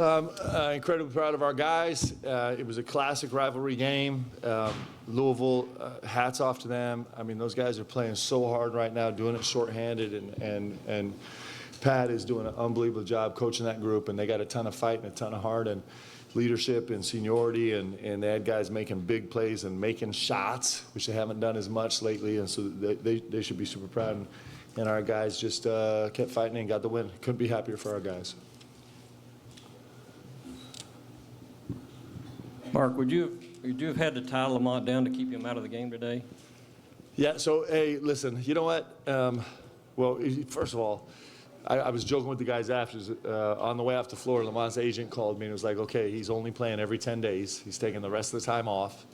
Incredibly proud of our guys. It was a classic rivalry game. Louisville, hats off to them. I mean, those guys are playing so hard right now, doing it shorthanded, and Pat is doing an unbelievable job coaching that group, and they got a ton of fight and a ton of heart and leadership and seniority, and they had guys making big plays and making shots, which they haven't done as much lately, and so they should be super proud. And our guys just kept fighting and got the win. Couldn't be happier for our guys. Mark, would you have had to tie Lamont down to keep him out of the game today? Yeah, so, hey, listen, you know what? Well, first of all, I was joking with the guys after. On the way off the floor, Lamont's agent called me and was like, okay, he's only playing every 10 days. He's taking the rest of the time off.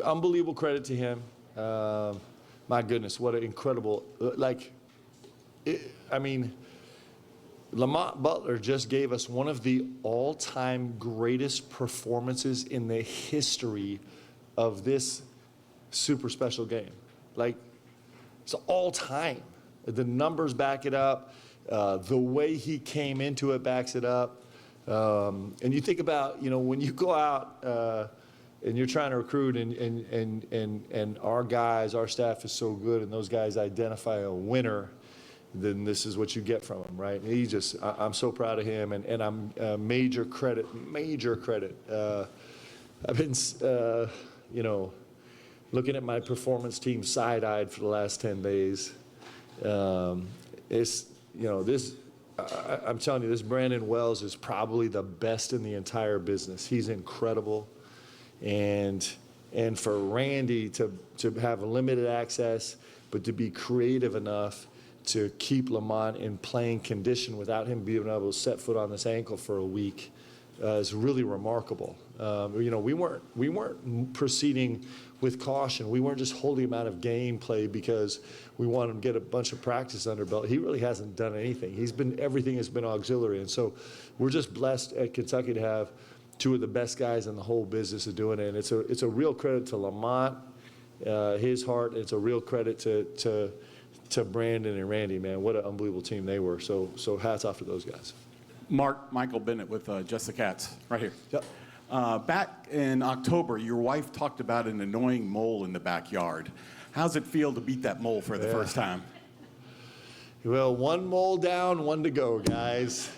Unbelievable credit to him. My goodness, what an incredible, Lamont Butler just gave us one of the all-time greatest performances in the history of this super special game. Like, it's all-time. The numbers back it up. The way he came into it backs it up. And you think about, when you go out and you're trying to recruit and our guys, our staff is so good and those guys identify a winner, then this is what you get from him, right? And I'm so proud of him, and I'm major credit. I've been, looking at my performance team side-eyed for the last 10 days. I'm telling you, this Brandon Wells is probably the best in the entire business. He's incredible, and for Randy to have limited access, but to be creative enough to keep Lamont in playing condition without him being able to set foot on this ankle for a week is really remarkable. We weren't proceeding with caution. We weren't just holding him out of gameplay because we wanted him to get a bunch of practice under belt. He really hasn't done anything. Everything has been auxiliary, and so we're just blessed at Kentucky to have two of the best guys in the whole business of doing it. And it's a real credit to Lamont, his heart. It's a real credit to Brandon and Randy, man. What an unbelievable team they were. So hats off to those guys. Michael Bennett with Just the Cats, right here. Yep. Back in October, your wife talked about an annoying mole in the backyard. How's it feel to beat that mole for the first time? Well, one mole down, one to go, guys.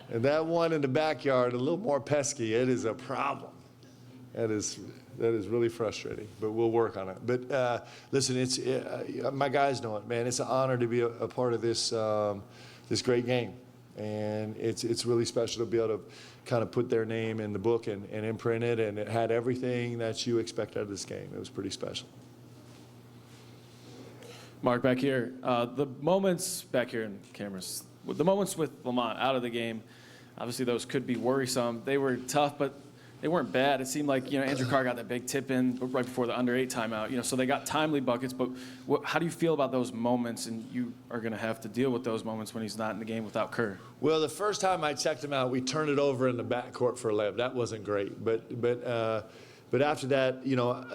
And that one in the backyard, a little more pesky. It is a problem. That is really frustrating, but we'll work on it. But listen, my guys know it, man. It's an honor to be a part of this this great game, and it's really special to be able to kind of put their name in the book and imprint it, and it had everything that you expect out of this game. It was pretty special. Mark, back here, the moments back here in cameras, the moments with Lamont out of the game, obviously those could be worrisome. They were tough, but they weren't bad. It seemed like, Andrew Carr got that big tip in right before the under-8 timeout. So they got timely buckets. But how do you feel about those moments? And you are going to have to deal with those moments when he's not in the game without Kerr. Well, the first time I checked him out, we turned it over in the backcourt for a layup. That wasn't great. But after that,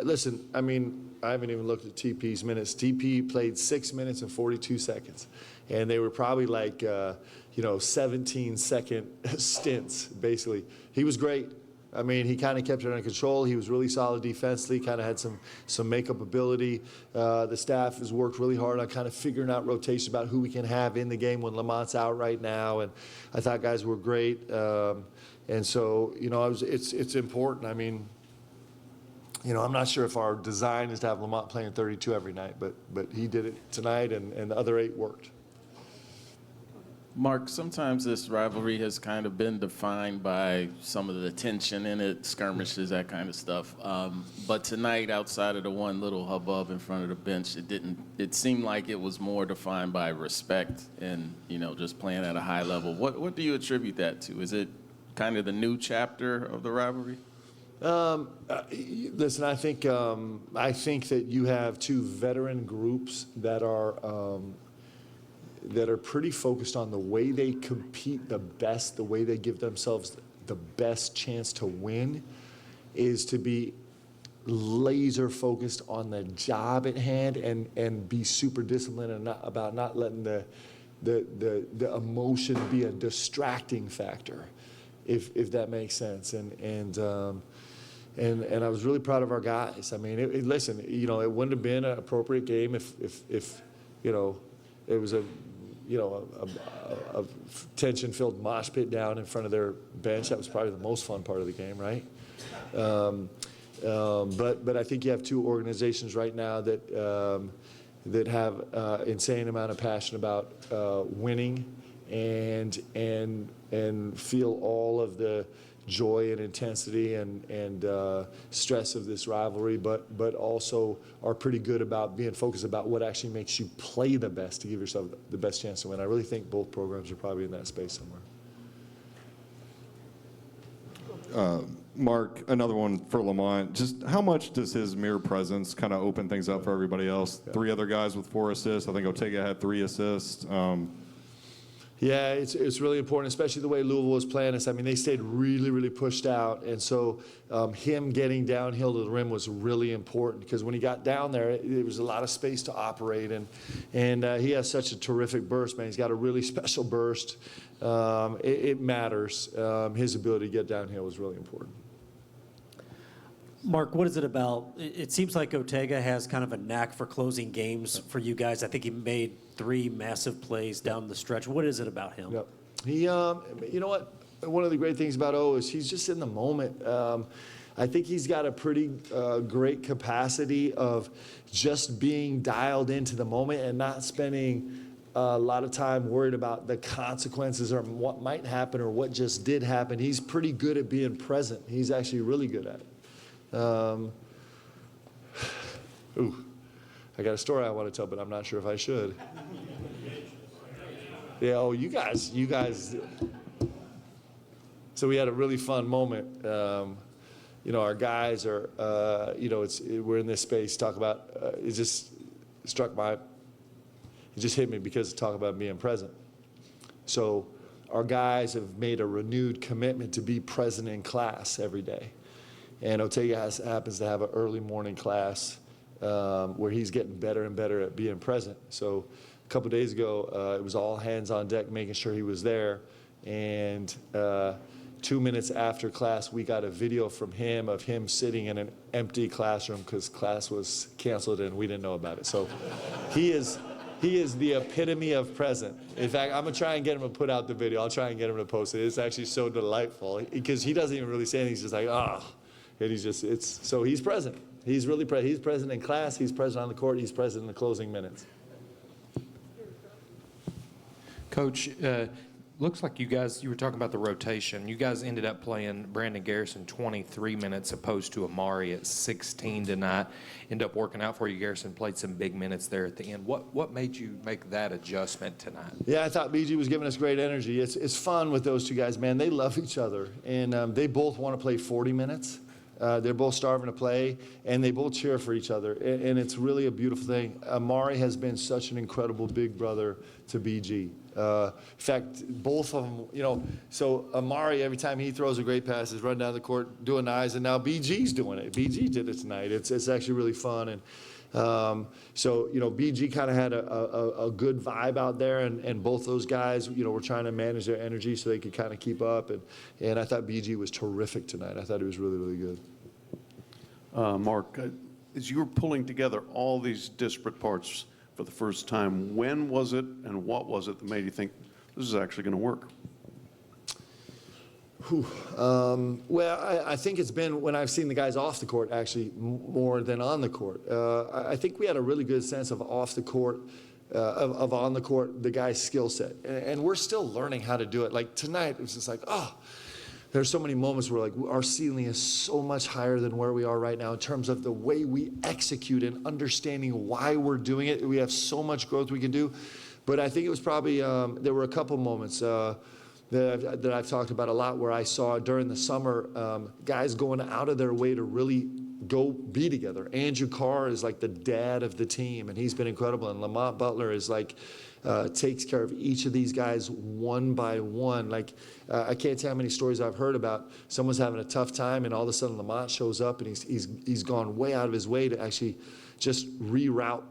listen, I haven't even looked at TP's minutes. TP played 6 minutes and 42 seconds. And they were probably like, 17-second stints, basically. He was great. He kind of kept it under control. He was really solid defensively, kind of had some makeup ability. The staff has worked really hard on kind of figuring out rotations about who we can have in the game when Lamont's out right now. And I thought guys were great. And so, it's important. I'm not sure if our design is to have Lamont playing 32 every night, but he did it tonight, and the other 8 worked. Mark, sometimes this rivalry has kind of been defined by some of the tension in it, skirmishes, that kind of stuff. But tonight, outside of the one little hubbub in front of the bench, it seemed like it was more defined by respect and, just playing at a high level. What do you attribute that to? Is it kind of the new chapter of the rivalry? Listen, I think that you have two veteran groups that are pretty focused on the way they compete the best, the way they give themselves the best chance to win, is to be laser focused on the job at hand and be super disciplined and about not letting the the emotion be a distracting factor, if that makes sense. And I was really proud of our guys. I mean, listen, you know, it wouldn't have been an appropriate game if you know, it was a tension-filled mosh pit down in front of their bench. That was probably the most fun part of the game, right? But I think you have two organizations right now that have insane amount of passion about winning and feel all of the joy and intensity and stress of this rivalry, but also are pretty good about being focused about what actually makes you play the best to give yourself the best chance to win. I really think both programs are probably in that space somewhere. Mark, another one for Lamont. Just how much does his mere presence kind of open things up for everybody else? Yeah. 3 other guys with 4 assists. I think Ortega had 3 assists. Yeah, it's really important, especially the way Louisville was playing us. I mean, they stayed really, really pushed out, and so him getting downhill to the rim was really important because when he got down there, there was a lot of space to operate, and he has such a terrific burst, man. He's got a really special burst. It matters. His ability to get downhill was really important. Mark, what is it about? It seems like Ortega has kind of a knack for closing games for you guys. I think he made 3 massive plays down the stretch. What is it about him? Yep. He, you know what? One of the great things about O is he's just in the moment. I think he's got a pretty great capacity of just being dialed into the moment and not spending a lot of time worried about the consequences or what might happen or what just did happen. He's pretty good at being present. He's actually really good at it. I got a story I want to tell, but I'm not sure if I should. Yeah, oh, you guys. So we had a really fun moment. You know, our guys are, you know, we're in this space, talk about, it just hit me because talk about being present. So our guys have made a renewed commitment to be present in class every day. And Ortega happens to have an early morning class where he's getting better and better at being present. So a couple days ago, it was all hands on deck, making sure he was there. And 2 minutes after class, we got a video from him of him sitting in an empty classroom because class was canceled and we didn't know about it. So he is the epitome of present. In fact, I'm going to try and get him to put out the video. I'll try and get him to post it. It's actually so delightful because he doesn't even really say anything. He's just like, ah. And so he's present. He's really present. He's present in class. He's present on the court. He's present in the closing minutes. Coach, looks like you were talking about the rotation. You guys ended up playing Brandon Garrison 23 minutes opposed to Amari at 16 tonight. Ended up working out for you. Garrison played some big minutes there at the end. What made you make that adjustment tonight? Yeah, I thought BG was giving us great energy. It's fun with those two guys, man. They love each other, and they both want to play 40 minutes. They're both starving to play, and they both cheer for each other, and it's really a beautiful thing. Amari has been such an incredible big brother to BG. In fact, both of them, you know, so Amari, every time he throws a great pass, is running down the court doing eyes, and now BG's doing it. BG did it tonight. It's actually really fun, and so, you know, BG kind of had a good vibe out there, and both those guys, you know, were trying to manage their energy so they could kind of keep up, and I thought BG was terrific tonight. I thought he was really, really good. Mark, as you were pulling together all these disparate parts for the first time, when was it and what was it that made you think this is actually going to work? Well, I think it's been when I've seen the guys off the court actually more than on the court. I think we had a really good sense of off the court, of on the court, the guy's skill set. And we're still learning how to do it. Like tonight, it was just like, oh, there's so many moments where like our ceiling is so much higher than where we are right now in terms of the way we execute and understanding why we're doing it. We have so much growth we can do. But I think it was probably, there were a couple moments that I've talked about a lot where I saw during the summer guys going out of their way to really go be together. Andrew Carr is like the dad of the team, and he's been incredible. And Lamont Butler is like, takes care of each of these guys one by one. Like, I can't tell how many stories I've heard about someone's having a tough time, and all of a sudden Lamont shows up, and he's gone way out of his way to actually just reroute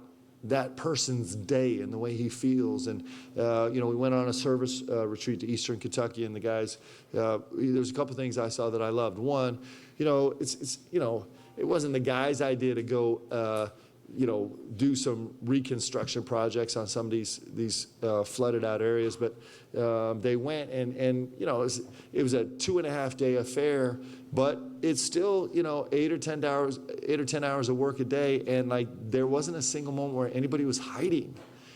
that person's day and the way he feels. And, we went on a service retreat to Eastern Kentucky, and the guys, there's a couple things I saw that I loved. One, it wasn't the guys' idea to go, do some reconstruction projects on some of these flooded out areas, but they went and it was a 2.5 day affair, but it's still 8 or 10 hours of work a day, and like there wasn't a single moment where anybody was hiding.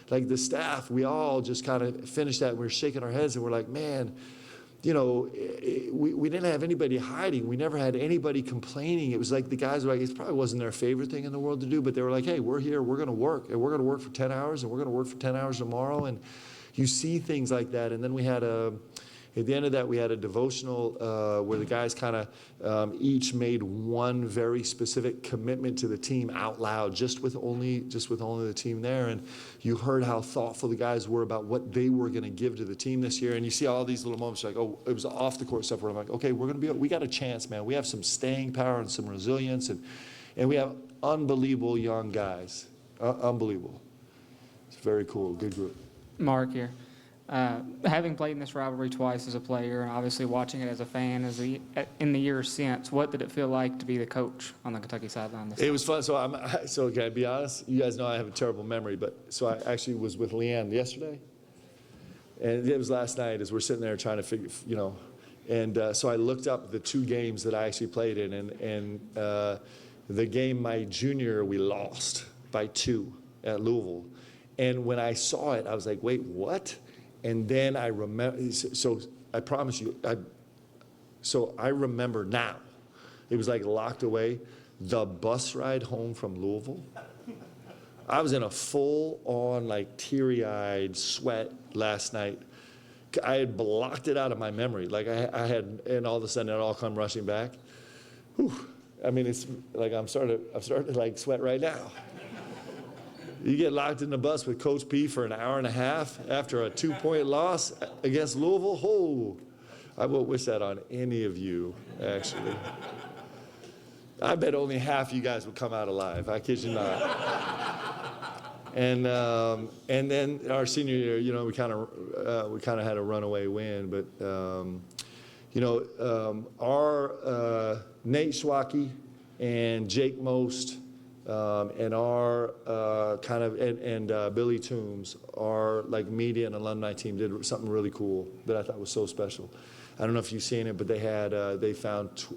Like the staff, we all just kind of finished that, and we were shaking our heads, and we're like, man, we didn't have anybody hiding. We never had anybody complaining. It was like the guys were like, it probably wasn't their favorite thing in the world to do, but they were like, hey, we're here, we're going to work, and we're going to work for 10 hours, and we're going to work for 10 hours tomorrow. And you see things like that. And then we had at the end of that, we had a devotional where the guys kind of each made one very specific commitment to the team out loud, just with only the team there. And you heard how thoughtful the guys were about what they were going to give to the team this year. And you see all these little moments like, oh, it was off the court stuff where I'm like, okay, we got a chance, man. We have some staying power and some resilience, and we have unbelievable young guys. Unbelievable. It's very cool. Good group. Mark here. Having played in this rivalry twice as a player and obviously watching it as a fan in the years since, what did it feel like to be the coach on the Kentucky sideline this time? It was fun. So can I be honest? You guys know I have a terrible memory, but so I actually was with Leanne yesterday, and it was last night as we're sitting there trying to figure, and so I looked up the 2 games that I actually played in, and the game my junior year we lost by 2 at Louisville, and when I saw it, I was like, wait, what? And then I remember, so I promise you, I remember now. It was like locked away. The bus ride home from Louisville, I was in a full-on, like, teary-eyed sweat last night. I had blocked it out of my memory. Like, I had, and all of a sudden it all come rushing back. Whew. I mean, it's like I'm starting to, like, sweat right now. You get locked in the bus with Coach P for an hour and a half after a 2-point loss against Louisville. Oh, I won't wish that on any of you, actually. I bet only half you guys would come out alive. I kid you not. And then our senior year, we kind of had a runaway win, but our Nate Schwacke and Jake Most. And our Billy Toombs, our like media and alumni team did something really cool that I thought was so special. I don't know if you've seen it, but they found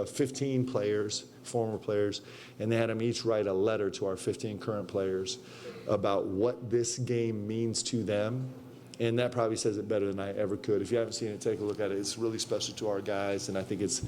15 players, former players, and they had them each write a letter to our 15 current players about what this game means to them. And that probably says it better than I ever could. If you haven't seen it, take a look at it. It's really special to our guys, and I think it's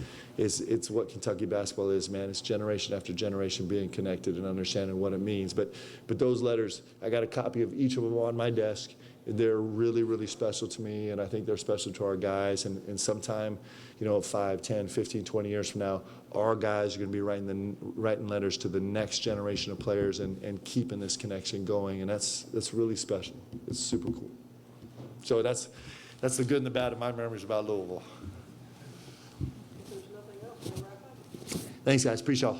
what Kentucky basketball is, man. It's generation after generation being connected and understanding what it means. But those letters, I got a copy of each of them on my desk. They're really, really special to me, and I think they're special to our guys. And sometime, 5, 10, 15, 20 years from now, our guys are going to be writing letters to the next generation of players and keeping this connection going, and that's really special. It's super cool. So that's the good and the bad of my memories about Louisville. Thanks, guys. Appreciate y'all.